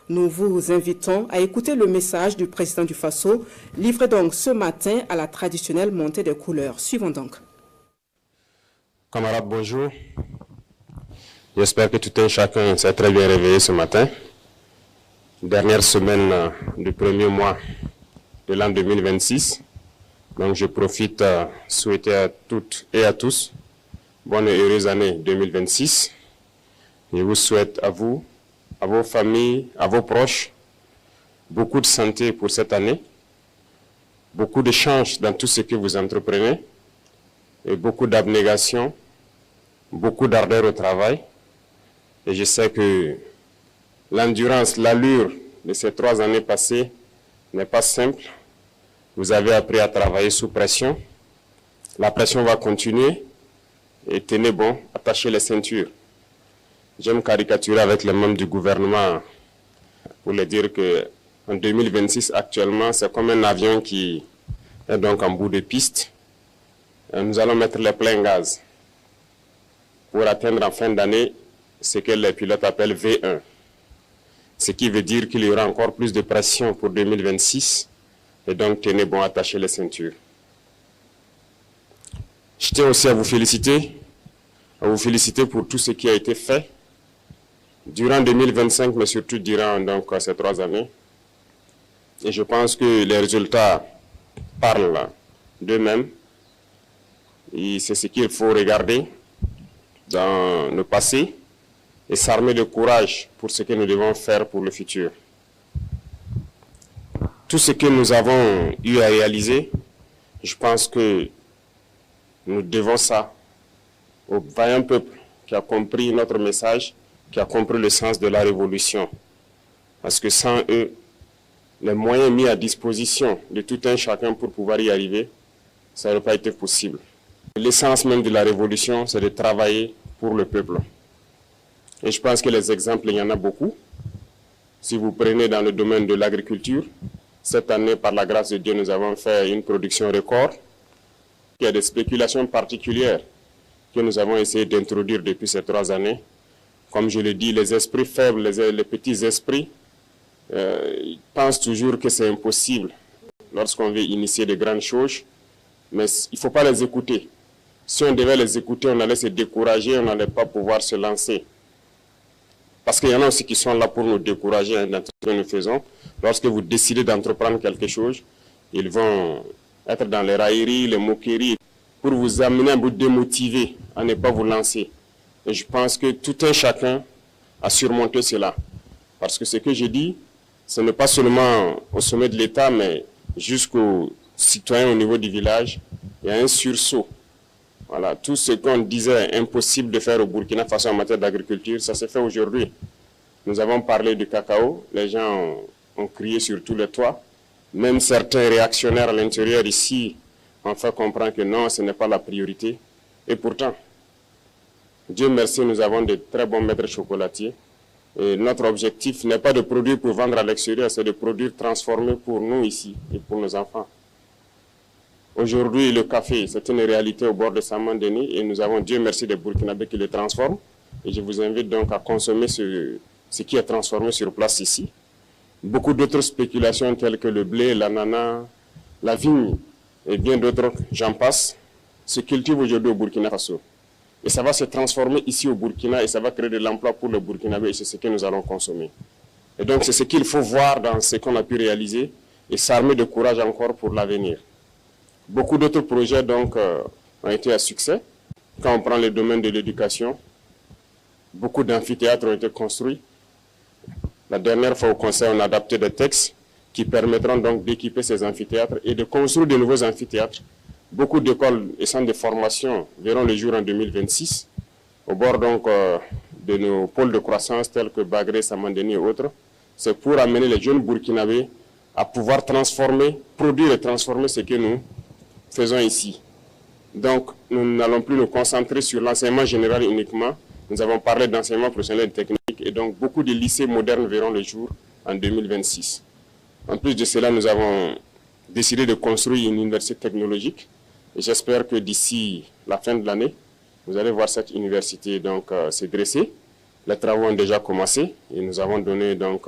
Nous vous invitons à écouter le message du président du Faso, livré donc ce matin à la traditionnelle montée des couleurs. Suivons donc. Camarades, bonjour. J'espère que tout un chacun s'est très bien réveillé ce matin. Dernière semaine du premier mois de l'an 2026. Donc je profite à souhaiter à toutes et à tous bonne et heureuse année 2026. Je vous souhaite à vous, à vos familles, à vos proches, beaucoup de santé pour cette année, beaucoup de chance dans tout ce que vous entreprenez et beaucoup d'abnégation, beaucoup d'ardeur au travail. Et je sais que l'endurance, l'allure de ces 3 années passées n'est pas simple. Vous avez appris à travailler sous pression. La pression va continuer. Et tenez bon, attachez les ceintures. J'aime caricaturer avec les membres du gouvernement pour leur dire qu'en 2026, actuellement, c'est comme un avion qui est donc en bout de piste. Et nous allons mettre les pleins gaz pour atteindre en fin d'année ce que les pilotes appellent V1. Ce qui veut dire qu'il y aura encore plus de pression pour 2026. Et donc, tenez bon, attachez les ceintures. Je tiens aussi à vous féliciter pour tout ce qui a été fait durant 2025, mais surtout durant donc, ces 3 années. Et je pense que les résultats parlent d'eux-mêmes. Et c'est ce qu'il faut regarder dans le passé et s'armer de courage pour ce que nous devons faire pour le futur. Tout ce que nous avons eu à réaliser, je pense que nous devons ça au vaillant peuple qui a compris notre message, qui a compris le sens de la révolution. Parce que sans eux, les moyens mis à disposition de tout un chacun pour pouvoir y arriver, ça n'aurait pas été possible. L'essence même de la révolution, c'est de travailler pour le peuple. Et je pense que les exemples, il y en a beaucoup. Si vous prenez dans le domaine de l'agriculture, cette année, par la grâce de Dieu, nous avons fait une production record. Il y a des spéculations particulières que nous avons essayé d'introduire depuis ces 3 années. Comme je le dis, les esprits faibles, les petits esprits, ils pensent toujours que c'est impossible lorsqu'on veut initier de grandes choses. Mais il ne faut pas les écouter. Si on devait les écouter, on allait se décourager, on n'allait pas pouvoir se lancer. Parce qu'il y en a aussi qui sont là pour nous décourager dans tout ce que nous faisons. Lorsque vous décidez d'entreprendre quelque chose, ils vont être dans les railleries, les moqueries, pour vous amener à vous démotiver, à ne pas vous lancer. Et je pense que tout un chacun a surmonté cela. Parce que ce que je dis, ce n'est pas seulement au sommet de l'État, mais jusqu'aux citoyens au niveau du village, il y a un sursaut. Voilà, tout ce qu'on disait impossible de faire au Burkina Faso en matière d'agriculture, ça s'est fait aujourd'hui. Nous avons parlé du cacao, les gens ont crié sur tous les toits. Même certains réactionnaires à l'intérieur ici ont fait comprendre que non, ce n'est pas la priorité. Et pourtant, Dieu merci, nous avons de très bons maîtres chocolatiers. Et notre objectif n'est pas de produire pour vendre à l'extérieur, c'est de produire transformé pour nous ici et pour nos enfants. Aujourd'hui, le café, c'est une réalité au bord de Saman-Denis et nous avons, Dieu merci, des Burkinabés qui le transforment. Et je vous invite donc à consommer ce qui est transformé sur place ici. Beaucoup d'autres spéculations telles que le blé, l'ananas, la vigne et bien d'autres, j'en passe, se cultivent aujourd'hui au Burkina Faso. Et ça va se transformer ici au Burkina et ça va créer de l'emploi pour le Burkinabé et c'est ce que nous allons consommer. Et donc c'est ce qu'il faut voir dans ce qu'on a pu réaliser et s'armer de courage encore pour l'avenir. Beaucoup d'autres projets donc ont été à succès. Quand on prend le domaine de l'éducation, beaucoup d'amphithéâtres ont été construits. La dernière fois au Conseil, on a adapté des textes qui permettront donc d'équiper ces amphithéâtres et de construire de nouveaux amphithéâtres. Beaucoup d'écoles et centres de formation verront le jour en 2026, au bord donc de nos pôles de croissance tels que Bagré, Saman-Denis et autres. C'est pour amener les jeunes Burkinabés à pouvoir transformer, produire et transformer ce que nous faisons ici. Donc, nous n'allons plus nous concentrer sur l'enseignement général uniquement. Nous avons parlé d'enseignement professionnel et technique et donc beaucoup de lycées modernes verront le jour en 2026. En plus de cela, nous avons décidé de construire une université technologique et j'espère que d'ici la fin de l'année, vous allez voir cette université donc se dresser. Les travaux ont déjà commencé et nous avons donné donc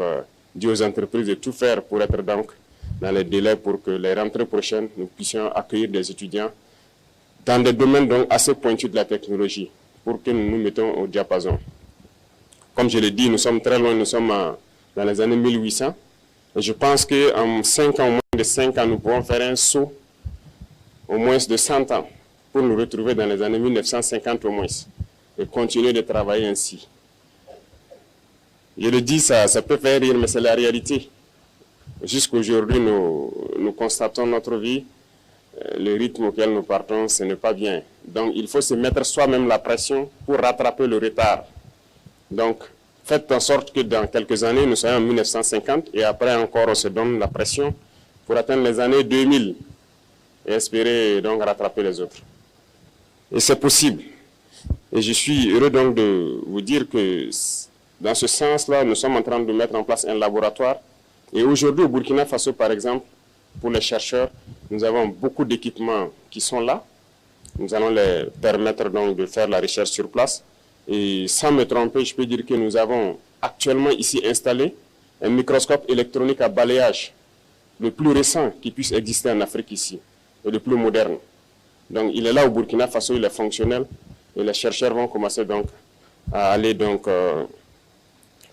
dit aux entreprises de tout faire pour être donc dans les délais pour que les rentrées prochaines, nous puissions accueillir des étudiants dans des domaines donc assez pointus de la technologie pour que nous nous mettons au diapason. Comme je l'ai dit, nous sommes très loin, nous sommes dans les années 1800. Et je pense qu'en 5 ans, au moins de 5 ans, nous pouvons faire un saut au moins de 100 ans pour nous retrouver dans les années 1950 au moins et continuer de travailler ainsi. Je le dis, ça peut faire rire, mais c'est la réalité. Jusqu'aujourd'hui, nous constatons notre vie, le rythme auquel nous partons, ce n'est pas bien. Donc, il faut se mettre soi-même la pression pour rattraper le retard. Donc, faites en sorte que dans quelques années, nous soyons en 1950 et après encore, on se donne la pression pour atteindre les années 2000 et espérer donc rattraper les autres. Et c'est possible. Et je suis heureux donc de vous dire que dans ce sens-là, nous sommes en train de mettre en place un laboratoire. Et aujourd'hui, au Burkina Faso, par exemple, pour les chercheurs, nous avons beaucoup d'équipements qui sont là. Nous allons les permettre donc de faire la recherche sur place. Et sans me tromper, je peux dire que nous avons actuellement ici installé un microscope électronique à balayage, le plus récent qui puisse exister en Afrique ici, et le plus moderne. Donc il est là au Burkina Faso, il est fonctionnel, et les chercheurs vont commencer donc à aller donc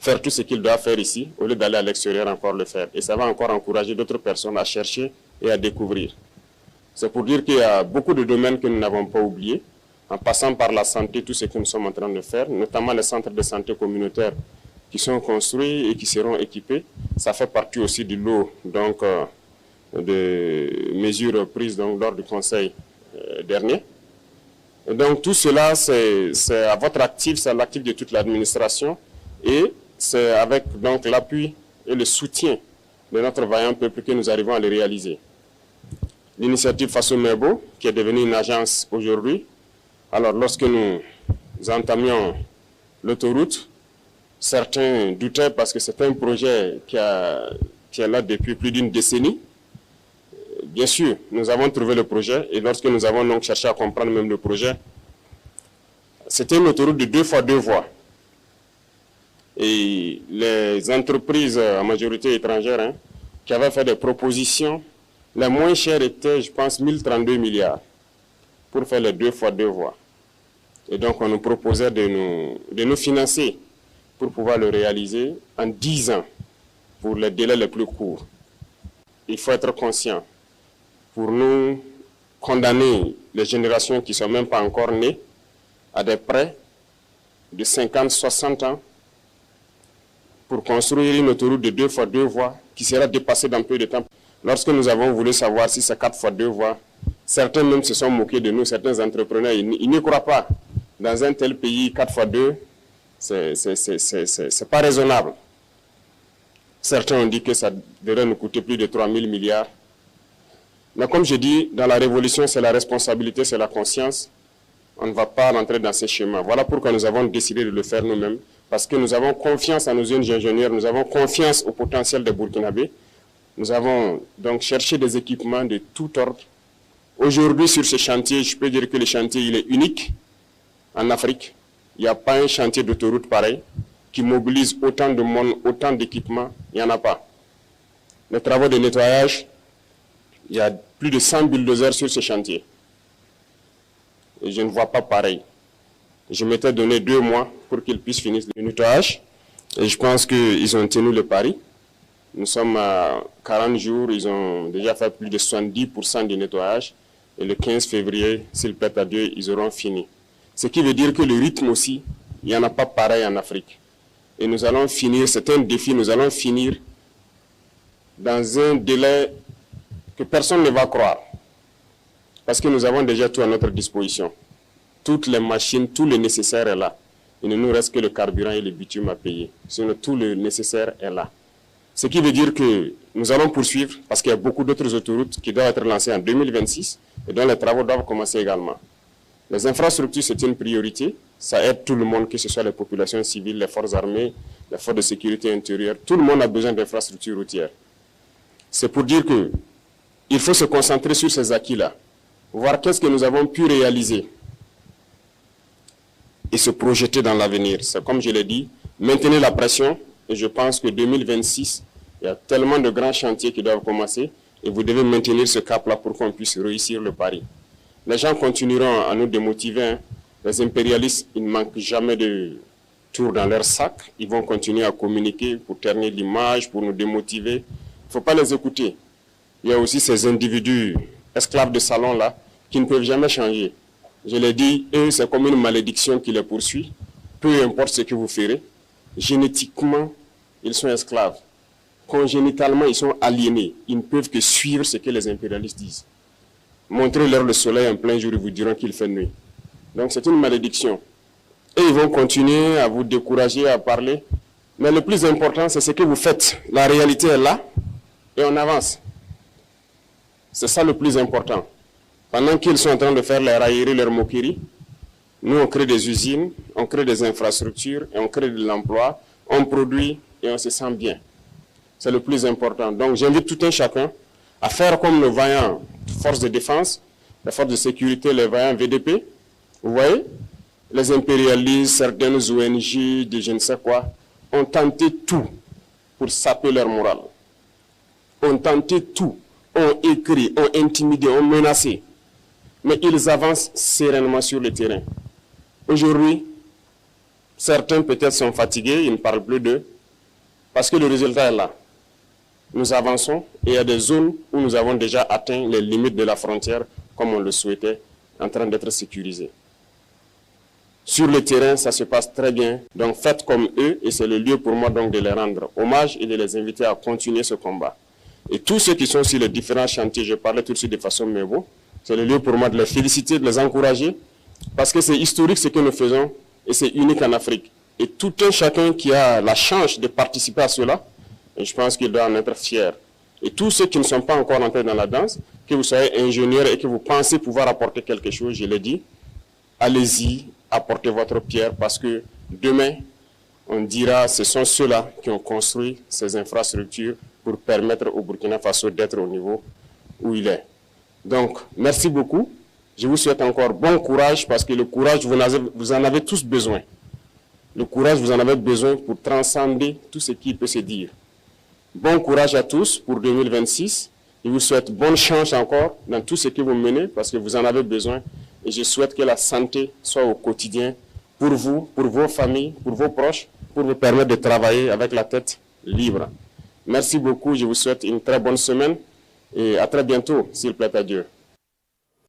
faire tout ce qu'ils doivent faire ici, au lieu d'aller à l'extérieur encore le faire. Et ça va encore encourager d'autres personnes à chercher et à découvrir. C'est pour dire qu'il y a beaucoup de domaines que nous n'avons pas oubliés, en passant par la santé, tout ce que nous sommes en train de faire, notamment les centres de santé communautaires qui sont construits et qui seront équipés. Ça fait partie aussi du lot donc, de mesures prises donc, lors du Conseil dernier. Et donc tout cela, c'est à votre actif, c'est à l'actif de toute l'administration et c'est avec donc l'appui et le soutien de notre vaillant peuple que nous arrivons à le réaliser. L'initiative Faso Merbo, qui est devenue une agence aujourd'hui, alors lorsque nous entamions l'autoroute, certains doutaient parce que c'est un projet qui est là depuis plus d'une décennie. Bien sûr, nous avons trouvé le projet et lorsque nous avons donc cherché à comprendre même le projet, c'était une autoroute de 2 fois 2 voies. Et les entreprises, en majorité étrangères, qui avaient fait des propositions, les moins chères étaient, je pense, 1032 milliards pour faire les 2 fois 2 voies. Et donc, on nous proposait de nous financer pour pouvoir le réaliser en 10 ans, pour les délais les plus courts. Il faut être conscient. Pour nous condamner les générations qui ne sont même pas encore nées à des prêts de 50, 60 ans pour construire une autoroute de 2 fois 2 voies qui sera dépassée dans peu de temps. Lorsque nous avons voulu savoir si c'est 4 fois 2 voies, certains même se sont moqués de nous, certains entrepreneurs, ils n'y croient pas. Dans un tel pays, 4 fois 2, c'est pas raisonnable. Certains ont dit que ça devrait nous coûter plus de 3 000 milliards. Mais comme je dis, dans la révolution, c'est la responsabilité, c'est la conscience. On ne va pas rentrer dans ces schémas. Voilà pourquoi nous avons décidé de le faire nous-mêmes. Parce que nous avons confiance en nos ingénieurs, nous avons confiance au potentiel des Burkinabés. Nous avons donc cherché des équipements de tout ordre. Aujourd'hui, sur ce chantier, je peux dire que le chantier il est unique en Afrique. Il n'y a pas un chantier d'autoroute pareil qui mobilise autant de monde, autant d'équipements. Il n'y en a pas. Les travaux de nettoyage, il y a plus de 100 bulldozers sur ce chantier. Et je ne vois pas pareil. Je m'étais donné 2 mois pour qu'ils puissent finir le nettoyage. Et je pense qu'ils ont tenu le pari. Nous sommes à 40 jours, ils ont déjà fait plus de 70% du nettoyage. Et le 15 février, s'il plaît à Dieu, ils auront fini. Ce qui veut dire que le rythme aussi, il n'y en a pas pareil en Afrique. Et nous allons finir, c'est un défi, nous allons finir dans un délai que personne ne va croire. Parce que nous avons déjà tout à notre disposition. Toutes les machines, tout le nécessaire est là. Il ne nous reste que le carburant et le bitume à payer. Sinon, tout le nécessaire est là. Ce qui veut dire que nous allons poursuivre parce qu'il y a beaucoup d'autres autoroutes qui doivent être lancées en 2026 et dont les travaux doivent commencer également. Les infrastructures, c'est une priorité. Ça aide tout le monde, que ce soit les populations civiles, les forces armées, les forces de sécurité intérieure. Tout le monde a besoin d'infrastructures routières. C'est pour dire qu'il faut se concentrer sur ces acquis-là, voir qu'est-ce que nous avons pu réaliser et se projeter dans l'avenir. C'est comme je l'ai dit, maintenir la pression et je pense que 2026, Il y a tellement de grands chantiers qui doivent commencer et vous devez maintenir ce cap-là pour qu'on puisse réussir le pari. Les gens continueront à nous démotiver. Hein. Les impérialistes, ils ne manquent jamais de tours dans leur sac. Ils vont continuer à communiquer pour ternir l'image, pour nous démotiver. Il ne faut pas les écouter. Il y a aussi ces individus esclaves de salon là qui ne peuvent jamais changer. Je l'ai dit, eux, c'est comme une malédiction qui les poursuit. Peu importe ce que vous ferez, génétiquement, ils sont esclaves. Congénitalement, ils sont aliénés. Ils ne peuvent que suivre ce que les impérialistes disent. Montrez-leur le soleil en plein jour, ils vous diront qu'il fait nuit. Donc c'est une malédiction. Et ils vont continuer à vous décourager, à parler. Mais le plus important, c'est ce que vous faites. La réalité est là et on avance. C'est ça le plus important. Pendant qu'ils sont en train de faire les railleries, leurs moqueries, nous on crée des usines, on crée des infrastructures et on crée de l'emploi, on produit et on se sent bien. C'est le plus important. Donc j'invite tout un chacun à faire comme le vaillant forces de défense, les forces de sécurité, les vaillants VDP. Vous voyez, les impérialistes, certaines ONG, des je ne sais quoi, ont tenté tout pour saper leur morale. Ont tenté tout, ont écrit, ont intimidé, ont menacé. Mais ils avancent sereinement sur le terrain. Aujourd'hui, certains peut-être sont fatigués, ils ne parlent plus d'eux, parce que le résultat est là. Nous avançons et il y a des zones où nous avons déjà atteint les limites de la frontière comme on le souhaitait, en train d'être sécurisés. Sur le terrain, ça se passe très bien. Donc faites comme eux et c'est le lieu pour moi donc de les rendre hommage et de les inviter à continuer ce combat. Et tous ceux qui sont sur les différents chantiers, je parlais tout de suite de façon mémo, c'est le lieu pour moi de les féliciter, de les encourager, parce que c'est historique ce que nous faisons et c'est unique en Afrique. Et tout un chacun qui a la chance de participer à cela, et je pense qu'il doit en être fier. Et tous ceux qui ne sont pas encore entrés dans la danse, que vous soyez ingénieur et que vous pensez pouvoir apporter quelque chose, je l'ai dit, allez-y, apportez votre pierre parce que demain, on dira ce sont ceux-là qui ont construit ces infrastructures pour permettre au Burkina Faso d'être au niveau où il est. Donc, merci beaucoup. Je vous souhaite encore bon courage parce que le courage, vous en avez tous besoin. Le courage, vous en avez besoin pour transcender tout ce qui peut se dire. Bon courage à tous pour 2026. Je vous souhaite bonne chance encore dans tout ce que vous menez parce que vous en avez besoin. Et je souhaite que la santé soit au quotidien pour vous, pour vos familles, pour vos proches, pour vous permettre de travailler avec la tête libre. Merci beaucoup. Je vous souhaite une très bonne semaine et à très bientôt, s'il plaît à Dieu.